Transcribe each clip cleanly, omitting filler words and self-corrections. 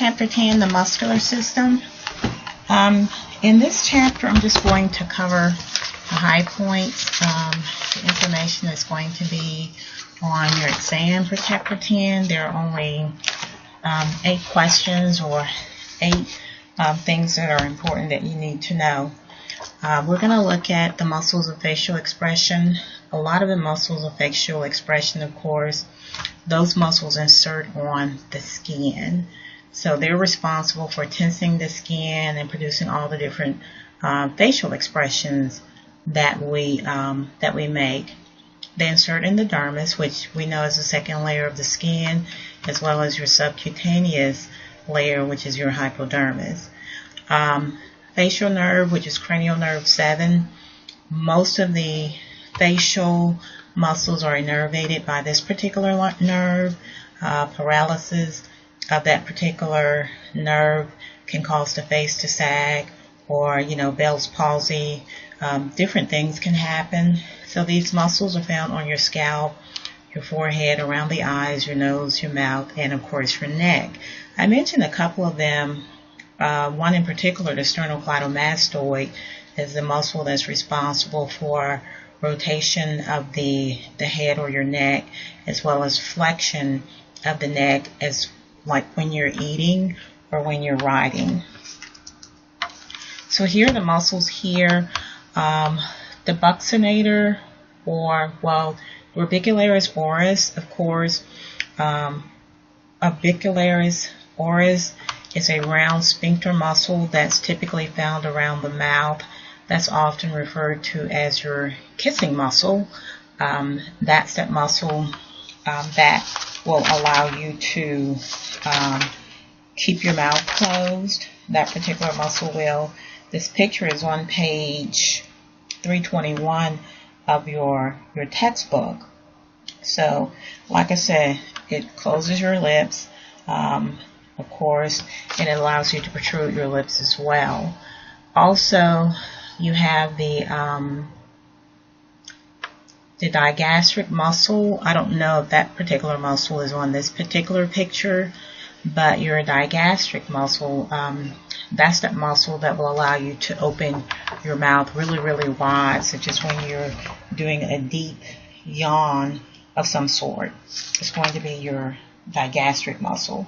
Chapter 10, the muscular system. In this chapter, I'm just going to cover the high points. The information is going to be on your exam for Chapter 10. There are only 8 questions or 8 things that are important that you need to know. We're going to look at the muscles of facial expression. A lot of the muscles of facial expression, of course, those muscles insert on the skin. So they're responsible for tensing the skin and producing all the different facial expressions that we make. They insert in the dermis, which we know is the second layer of the skin, as well as your subcutaneous layer, which is your hypodermis. Facial nerve, which is cranial nerve 7. Most of the facial muscles are innervated by this particular nerve. Paralysis of that particular nerve can cause the face to sag, or Bell's palsy. Different things can happen. So these muscles are found on your scalp, your forehead, around the eyes, your nose, your mouth, and of course your neck. I mentioned a couple of them. One in particular, the sternocleidomastoid, is the muscle that's responsible for rotation of the head or your neck, as well as flexion of the neck, as like when you're eating or when you're riding. So here are the muscles here. The buccinator, or orbicularis oris, of course. Orbicularis oris is a round sphincter muscle that's typically found around the mouth. That's often referred to as your kissing muscle. That's that muscle that will allow you to keep your mouth closed. That particular muscle will. This picture is on page 321 of your textbook. So, like I said, it closes your lips, of course, and it allows you to protrude your lips as well. Also, you have the digastric muscle. I don't know if that particular muscle is on this particular picture, but your digastric muscle, that's that muscle that will allow you to open your mouth really, really wide, such as when you're doing a deep yawn of some sort. It's going to be your digastric muscle.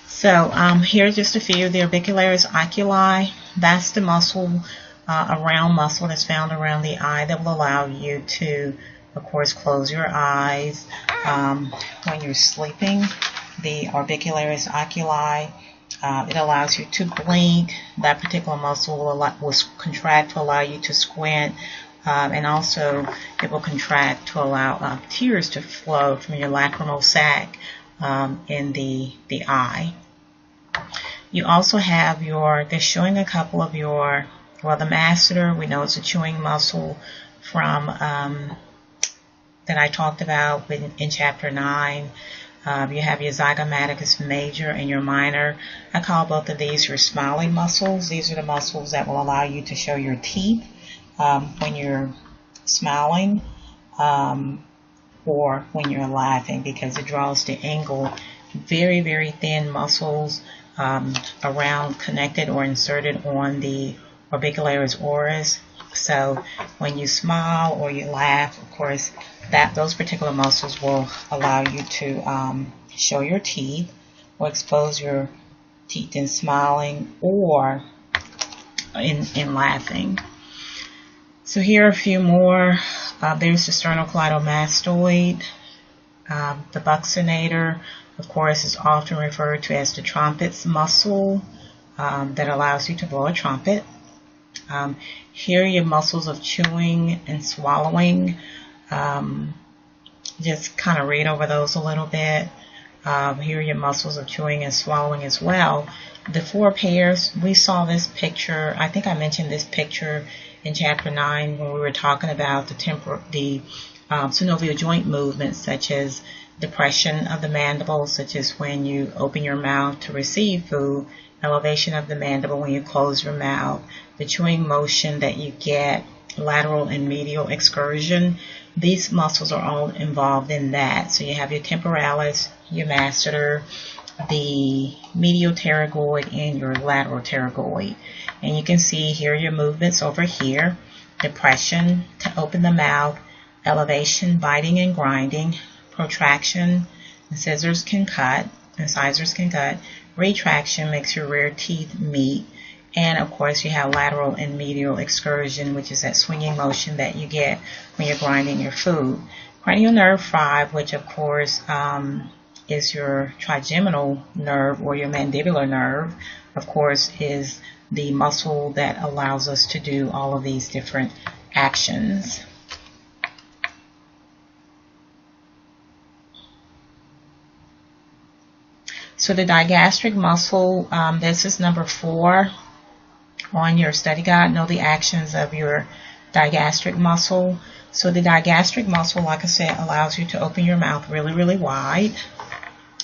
So here's just a few of the orbicularis oculi. That's the muscle, a round muscle that's found around the eye that will allow you to, of course, close your eyes when you're sleeping. The orbicularis oculi, it allows you to blink. That particular muscle will contract to allow you to squint, and also it will contract to allow tears to flow from your lacrimal sac in the eye. You also have they're showing a couple of the masseter, we know it's a chewing muscle from, that I talked about in Chapter 9. You have your zygomaticus major and your minor. I call both of these your smiling muscles. These are the muscles that will allow you to show your teeth when you're smiling, or when you're laughing, because it draws the angle. Very, very thin muscles around, connected or inserted on the orbicularis oris. So when you smile or you laugh, of course, those particular muscles will allow you to show your teeth or expose your teeth in smiling or in laughing. So here are a few more. There's the sternocleidomastoid. The buccinator, of course, is often referred to as the trumpet's muscle that allows you to blow a trumpet. Here are your muscles of chewing and swallowing. Just kind of read over those a little bit. Here are your muscles of chewing and swallowing as well. The 4 pairs, we saw this picture, I think I mentioned this picture in Chapter 9 when we were talking about the synovial joint movements, such as depression of the mandible, such as when you open your mouth to receive food, elevation of the mandible when you close your mouth, the chewing motion that you get, lateral and medial excursion. These muscles are all involved in that. So you have your temporalis, your masseter, the medial pterygoid, and your lateral pterygoid. And you can see here your movements over here. Depression to open the mouth, elevation, biting and grinding, protraction, and scissors can cut, incisors can cut, retraction makes your rear teeth meet, and of course you have lateral and medial excursion, which is that swinging motion that you get when you're grinding your food. Cranial nerve 5, which of course is your trigeminal nerve or your mandibular nerve, of course is the muscle that allows us to do all of these different actions. So the digastric muscle, this is number 4 on your study guide. Know the actions of your digastric muscle. So the digastric muscle, like I said, allows you to open your mouth really, really wide.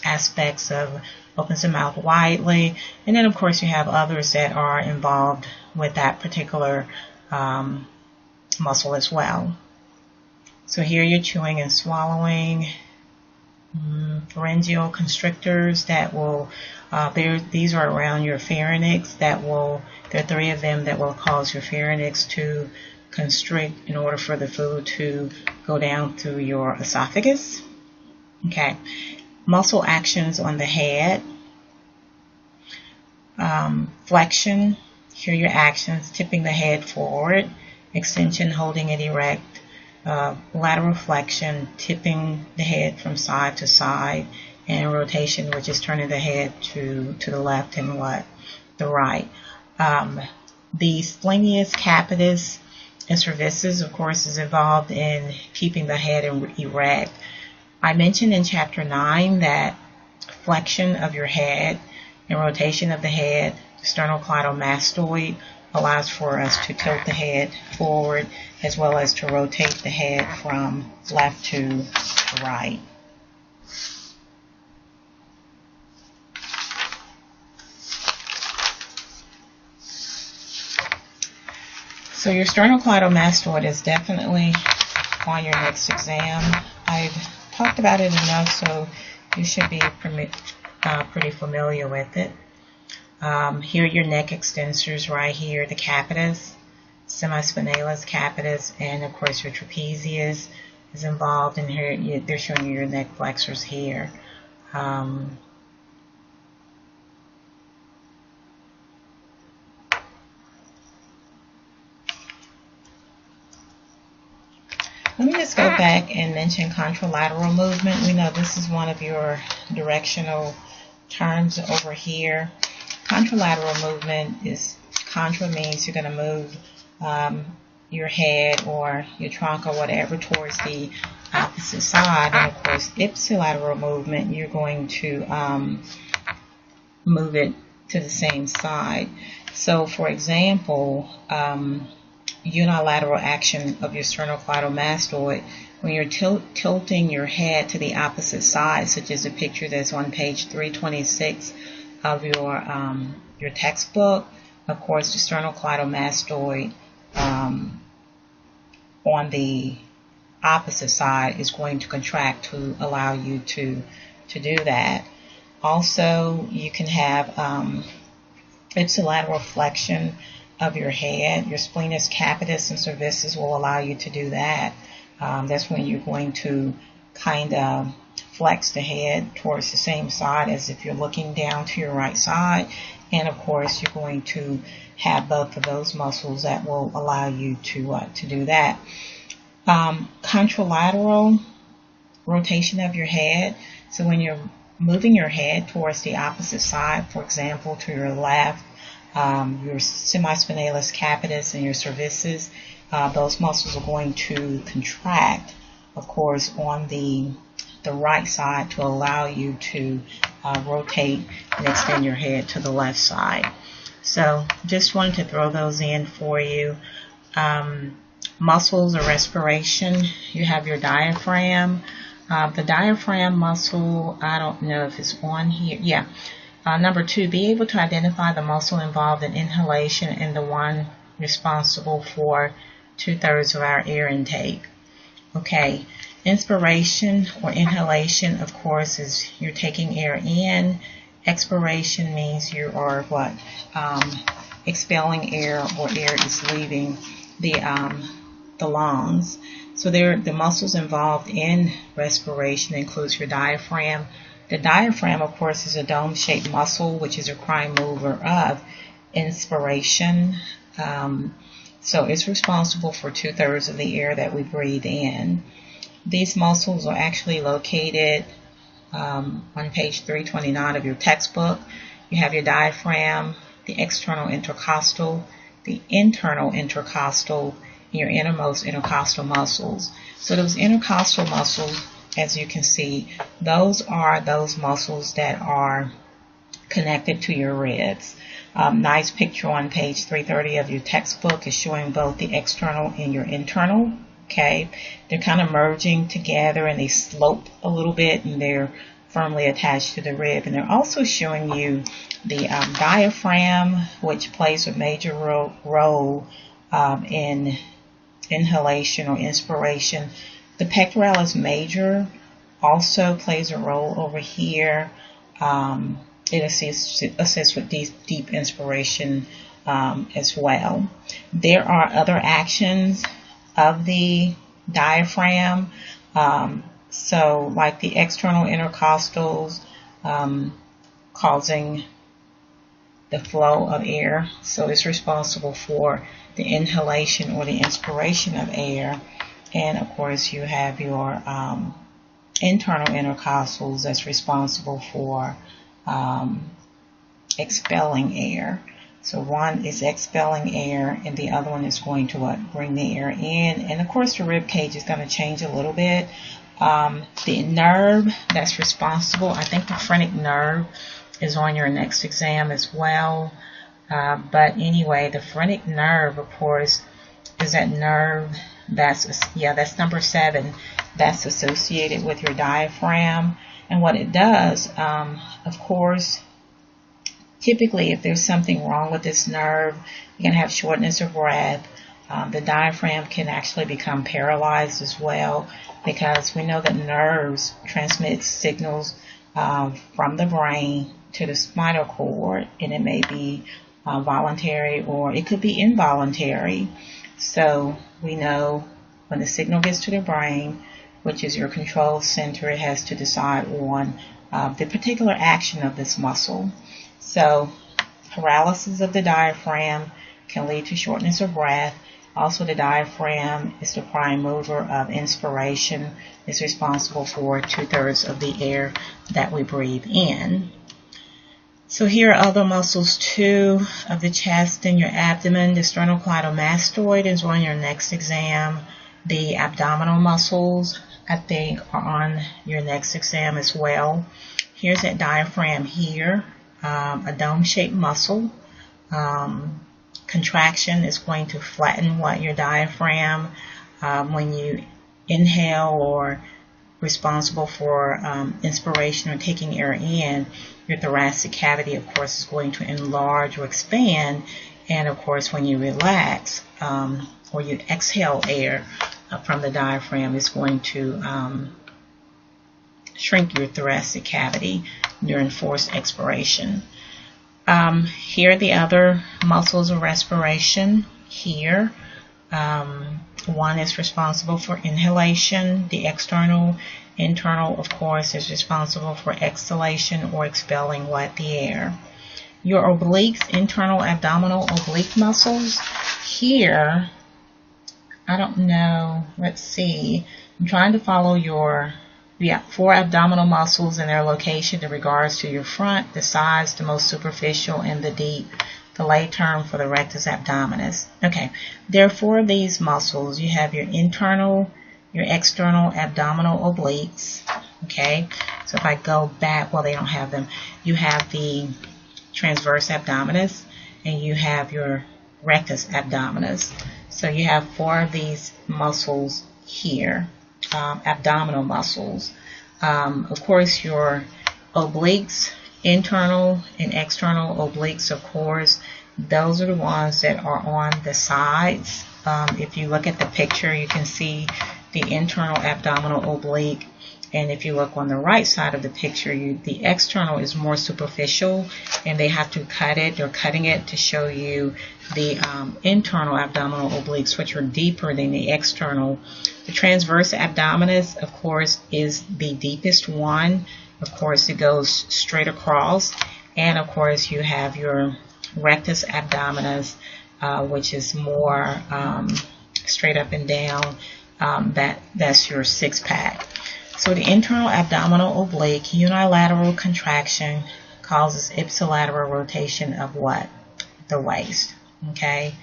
Aspects of opens the mouth widely, and then of course you have others that are involved with that particular muscle as well. So here you're chewing and swallowing. Pharyngeal constrictors that will these are around your pharynx. That will, there are 3 of them that will cause your pharynx to constrict in order for the food to go down through your esophagus. Okay. Muscle actions on the head. Flexion, here are your actions, tipping the head forward, extension, holding it erect, lateral flexion, tipping the head from side to side, and rotation, which is turning the head to the left and the right. The splenius, capitis, and cervicis, of course, is involved in keeping the head erect. I mentioned in chapter 9 that flexion of your head and rotation of the head, sternocleidomastoid, allows for us to tilt the head forward as well as to rotate the head from left to right. So your sternocleidomastoid is definitely on your next exam. I've talked about it enough, so you should be pretty familiar with it. Here are your neck extensors right here, the capitis, semispinalis, capitis, and of course your trapezius is involved in here. They're showing you your neck flexors here. Let me just go back and mention contralateral movement. We know this is one of your directional terms over here. Contralateral movement is, contra means you're going to move your head or your trunk or whatever towards the opposite side. And of course, ipsilateral movement, you're going to move it to the same side. So for example, unilateral action of your sternocleidomastoid, when you're tilting your head to the opposite side, such as the picture that's on page 326 of your textbook, of course the sternocleidomastoid on the opposite side is going to contract to allow you to do that. Also, you can have ipsilateral flexion of your head. Your splenius, capitis, and cervicis will allow you to do that. That's when you're going to kind of flex the head towards the same side as if you're looking down to your right side. And of course, you're going to have both of those muscles that will allow you to do that. Contralateral rotation of your head. So when you're moving your head towards the opposite side, for example, to your left, your semispinalis, capitis, and your cervicis, those muscles are going to contract, of course, on the right side to allow you to rotate and extend your head to the left side. So just wanted to throw those in for you. Muscles of respiration, you have your diaphragm. The diaphragm muscle, I don't know if it's on here. Yeah. Number 2, be able to identify the muscle involved in inhalation and the one responsible for 2/3 of our air intake. Okay, inspiration or inhalation, of course, is you're taking air in. Expiration means you are what? Expelling air, or air is leaving the lungs. So the muscles involved in respiration includes your diaphragm. The diaphragm, of course, is a dome-shaped muscle, which is a prime mover of inspiration. So it's responsible for 2/3 of the air that we breathe in. These muscles are actually located on page 329 of your textbook. You have your diaphragm, the external intercostal, the internal intercostal, and your innermost intercostal muscles. So those intercostal muscles, as you can see, those are those muscles that are connected to your ribs. Nice picture on page 330 of your textbook is showing both the external and your internal. Okay, they're kind of merging together and they slope a little bit and they're firmly attached to the rib. And they're also showing you the diaphragm, which plays a major role in inhalation or inspiration. The pectoralis major also plays a role over here. It assists with deep inspiration as well. There are other actions of the diaphragm, so like the external intercostals causing the flow of air. So it's responsible for the inhalation or the inspiration of air. And of course you have your internal intercostals that's responsible for expelling air. So one is expelling air and the other one is going to bring the air in. And of course the rib cage is going to change a little bit. The nerve that's responsible, I think the phrenic nerve is on your next exam as well. But anyway, the phrenic nerve, of course, is that nerve that's number 7. That's associated with your diaphragm. And what it does, of course, typically if there's something wrong with this nerve, you're going to have shortness of breath. The diaphragm can actually become paralyzed as well, because we know that nerves transmit signals from the brain to the spinal cord, and it may be voluntary or it could be involuntary. So we know when the signal gets to the brain, which is your control center, it has to decide on the particular action of this muscle. So paralysis of the diaphragm can lead to shortness of breath. Also, the diaphragm is the prime mover of inspiration. It's responsible for 2/3 of the air that we breathe in. So here are other muscles too of the chest and your abdomen. The sternocleidomastoid is on your next exam. The abdominal muscles, I think, are on your next exam as well. Here's that diaphragm here, a dome-shaped muscle. Contraction is going to flatten your diaphragm. When you inhale or responsible for inspiration or taking air in, your thoracic cavity, of course, is going to enlarge or expand. And of course, when you relax or you exhale air from the diaphragm, it's going to shrink your thoracic cavity during forced expiration. Here are the other muscles of respiration. Here, one is responsible for inhalation. The external, internal, of course, is responsible for exhalation or expelling the air. Your obliques, internal abdominal oblique muscles. Here, I don't know, let's see. I'm trying to follow your 4 abdominal muscles and their location in regards to your front, the sides, the most superficial, and the deep, the lay term for the rectus abdominis. Okay, there are 4 of these muscles. You have your internal, your external abdominal obliques. Okay, so if I go back, they don't have them. You have the transverse abdominis and you have your rectus abdominis. So you have 4 of these muscles here. Abdominal muscles. Of course, your obliques internal and external obliques, of course, those are the ones that are on the sides. If you look at the picture, you can see the internal abdominal oblique. And if you look on the right side of the picture, the external is more superficial, and they have to cut it. They're cutting it to show you the internal abdominal obliques, which are deeper than the external. The transverse abdominis, of course, is the deepest one. Of course, it goes straight across. And, of course, you have your rectus abdominis, which is more straight up and down. That's your six-pack. So the internal abdominal oblique unilateral contraction causes ipsilateral rotation of what? The waist. Okay?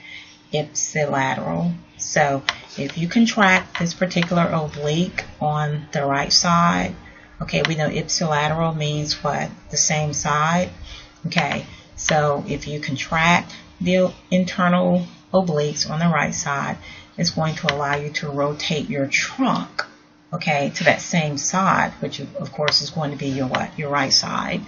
Ipsilateral. So if you contract this particular oblique on the right side, okay, we know ipsilateral means what? The same side. Okay, so if you contract the internal obliques on the right side, it's going to allow you to rotate your trunk, okay, to that same side, which of course is going to be your what? Your right side.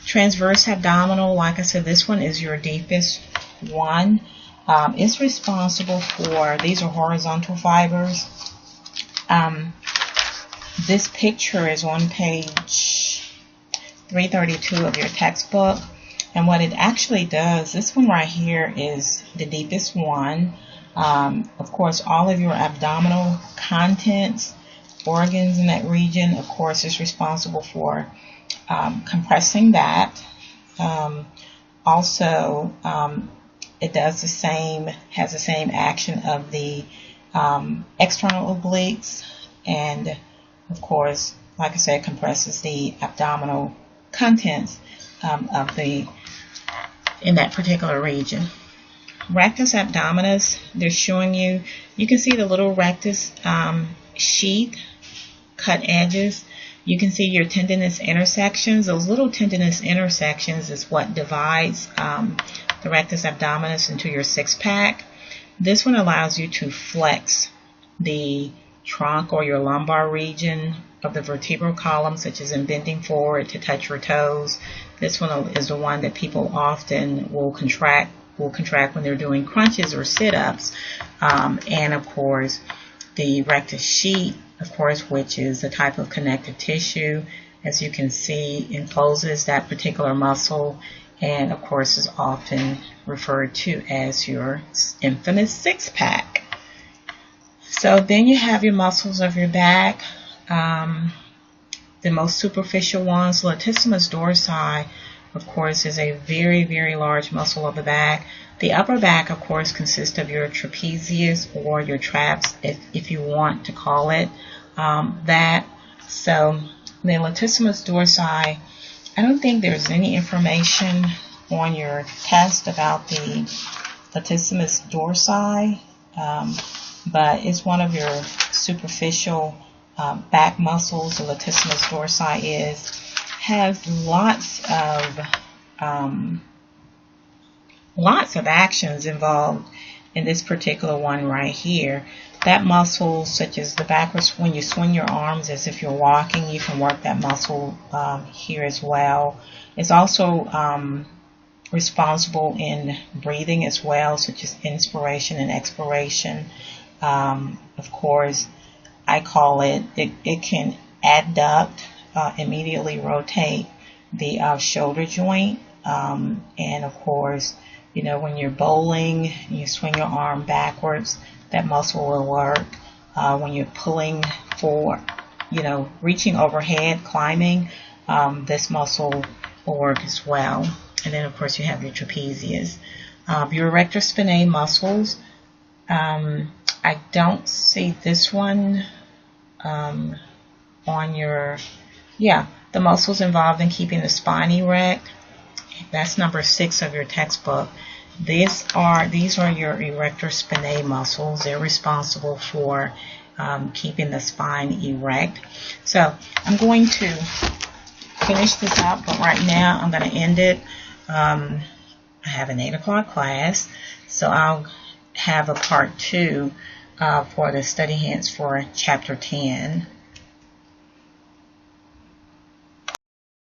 Transverse abdominal, like I said, this one is your deepest one. It's responsible for, these are horizontal fibers. This picture is on page 332 of your textbook. And what it actually does, this one right here is the deepest one. Of course, all of your abdominal contents, organs in that region, of course, is responsible for compressing that. Also, it does the same, has the same action of the external obliques, and of course, like I said, compresses the abdominal contents of the in that particular region. Rectus abdominis, they're showing you, you can see the little rectus sheath, cut edges. You can see your tendinous intersections. Those little tendinous intersections is what divides the rectus abdominis into your six-pack. This one allows you to flex the trunk or your lumbar region of the vertebral column, such as in bending forward to touch your toes. This one is the one that people often will contract when they're doing crunches or sit-ups. And of course, the rectus sheath, of course, which is the type of connective tissue, as you can see, encloses that particular muscle, and of course is often referred to as your infamous six-pack. So then you have your muscles of your back. The most superficial ones, latissimus dorsi, of course, is a very, very large muscle of the back. The upper back, of course, consists of your trapezius or your traps, if you want to call it that. So the latissimus dorsi, I don't think there's any information on your test about the latissimus dorsi, but it's one of your superficial back muscles. The latissimus dorsi has lots of actions involved in this particular one right here. That muscle, such as the backwards, when you swing your arms as if you're walking, you can work that muscle here as well. It's also responsible in breathing as well, such as inspiration and expiration. Of course, I call it can adduct, immediately rotate the shoulder joint. And of course, you know, when you're bowling and you swing your arm backwards, that muscle will work. When you're pulling forward, you know, reaching overhead, climbing, this muscle will work as well. And then, of course, you have your trapezius. Your erector spinae muscles, I don't see this one on your, the muscles involved in keeping the spine erect. That's number 6 of your textbook. These are your erector spinae muscles. They're responsible for keeping the spine erect. So I'm going to finish this up, but right now I'm going to end it. I have an 8 o'clock class, so I'll have a part 2 for the study hints for chapter 10.